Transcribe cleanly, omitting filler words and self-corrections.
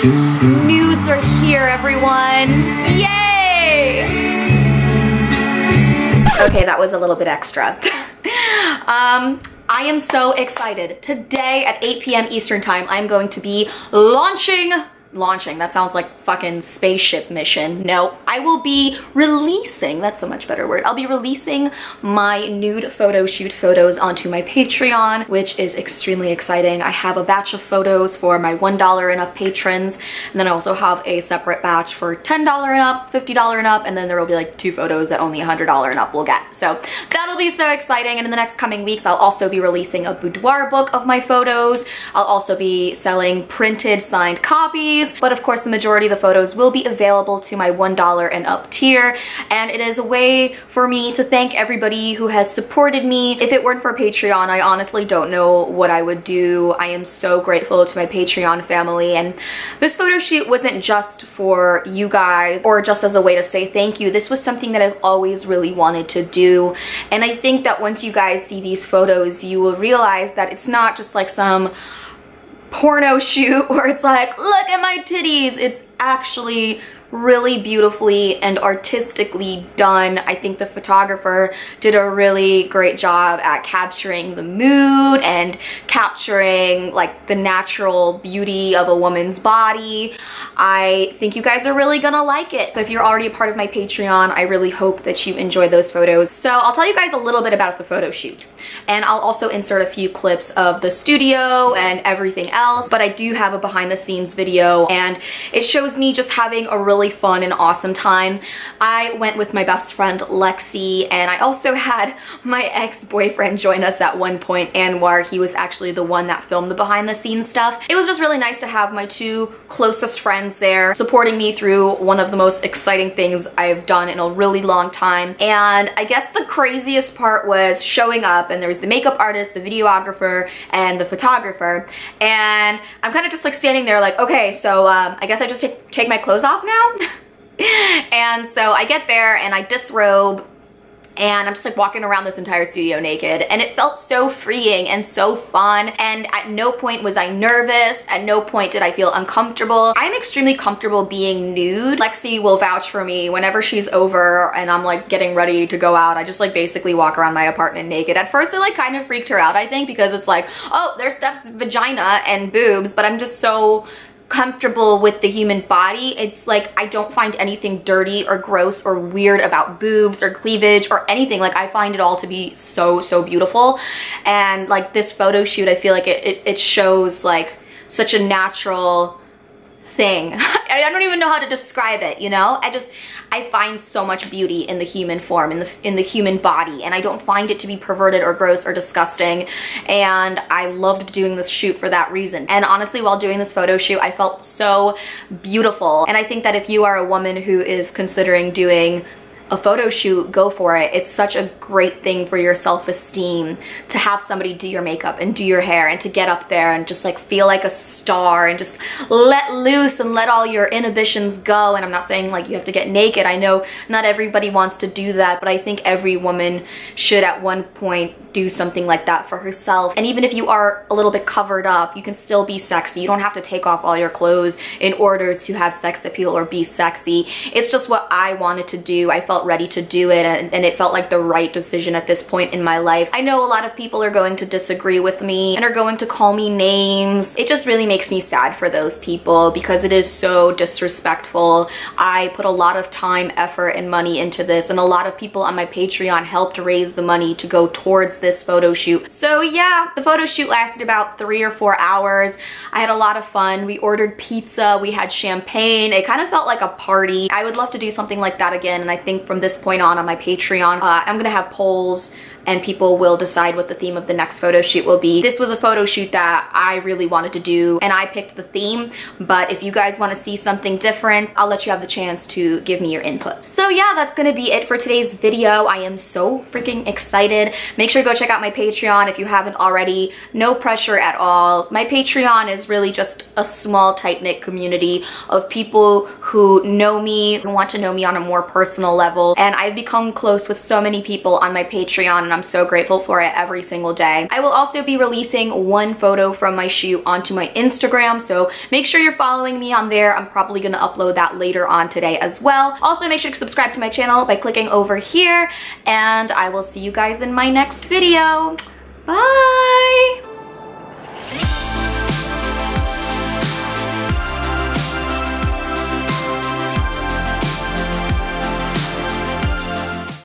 Nudes are here, everyone. Yay! Okay, that was a little bit extra. I am so excited. Today at 8 p.m. Eastern Time, I'm going to be launching, that sounds like fucking spaceship mission. No, I will be releasing, that's a much better word. I'll be releasing my nude photo shoot photos onto my Patreon, which is extremely exciting. I have a batch of photos for my $1 and up patrons, and then I also have a separate batch for $10 and up, $50 and up, and then there will be like 2 photos that only $100 and up will get. So that'll be so exciting, and in the next coming weeks, I'll also be releasing a boudoir book of my photos. I'll also be selling printed signed copies. But of course the majority of the photos will be available to my $1 and up tier, and it is a way for me to thank everybody who has supported me. If it weren't for Patreon, I honestly don't know what I would do. I am so grateful to my Patreon family, and this photo shoot wasn't just for you guys or just as a way to say thank you. This was something that I've always really wanted to do, and I think that once you guys see these photos, you will realize that it's not just like some porno shoot where it's like, look at my titties. It's actually really beautifully and artistically done. I think the photographer did a really great job at capturing the mood and capturing like the natural beauty of a woman's body. I think you guys are really gonna like it. So if you're already a part of my Patreon, I really hope that you enjoy those photos. So I'll tell you guys a little bit about the photo shoot, and I'll also insert a few clips of the studio and everything else, but I do have a behind the scenes video, and it shows me just having a really fun and awesome time. I went with my best friend Lexi, and I also had my ex-boyfriend join us at one point, Anwar. He was actually the one that filmed the behind the scenes stuff. It was just really nice to have my 2 closest friends there supporting me through one of the most exciting things I've done in a really long time. And I guess the craziest part was showing up, and there was the makeup artist, the videographer, and the photographer, and I'm kind of just like standing there like, okay, so I guess I just take my clothes off now? And so I get there and I disrobe, and I'm just like walking around this entire studio naked, and it felt so freeing and so fun, and at no point was I nervous, at no point did I feel uncomfortable. I'm extremely comfortable being nude. Lexi will vouch for me. Whenever she's over and I'm like getting ready to go out, I just like basically walk around my apartment naked. At first it like kind of freaked her out, I think, because it's like, oh, there's Steph's vagina and boobs, but I'm just so comfortable with the human body. It's like I don't find anything dirty or gross or weird about boobs or cleavage or anything. Like I find it all to be so beautiful, and like this photo shoot, I feel like it shows like such a natural thing. I don't even know how to describe it, you know? I find so much beauty in the human form, in the human body, and I don't find it to be perverted or gross or disgusting, and I loved doing this shoot for that reason. And honestly, while doing this photo shoot, I felt so beautiful, and I think that if you are a woman who is considering doing a photo shoot, go for it. It's such a great thing for your self-esteem to have somebody do your makeup and do your hair, and to get up there and just like feel like a star and just let loose and let all your inhibitions go. And I'm not saying like you have to get naked. I know not everybody wants to do that, but I think every woman should at one point do something like that for herself. And even if you are a little bit covered up, you can still be sexy. You don't have to take off all your clothes in order to have sex appeal or be sexy. It's just what I wanted to do. I felt ready to do it, and it felt like the right decision at this point in my life. I know a lot of people are going to disagree with me and are going to call me names. It just really makes me sad for those people because it is so disrespectful. I put a lot of time, effort, and money into this, and a lot of people on my Patreon helped raise the money to go towards this photo shoot. So yeah, the photo shoot lasted about 3 or 4 hours. I had a lot of fun. We ordered pizza, we had champagne. It kind of felt like a party. I would love to do something like that again, and I think from this point on my Patreon, I'm gonna have polls and people will decide what the theme of the next photo shoot will be. This was a photo shoot that I really wanted to do and I picked the theme, but if you guys want to see something different, I'll let you have the chance to give me your input. So yeah, that's gonna be it for today's video. I am so freaking excited. Make sure to go check out my Patreon if you haven't already. No pressure at all. My Patreon is really just a small, tight-knit community of people who know me, who want to know me on a more personal level, and I've become close with so many people on my Patreon, and and I'm so grateful for it every single day. I will also be releasing one photo from my shoot onto my Instagram, so make sure you're following me on there. I'm probably gonna upload that later on today as well. Also, make sure to subscribe to my channel by clicking over here, and I will see you guys in my next video. Bye!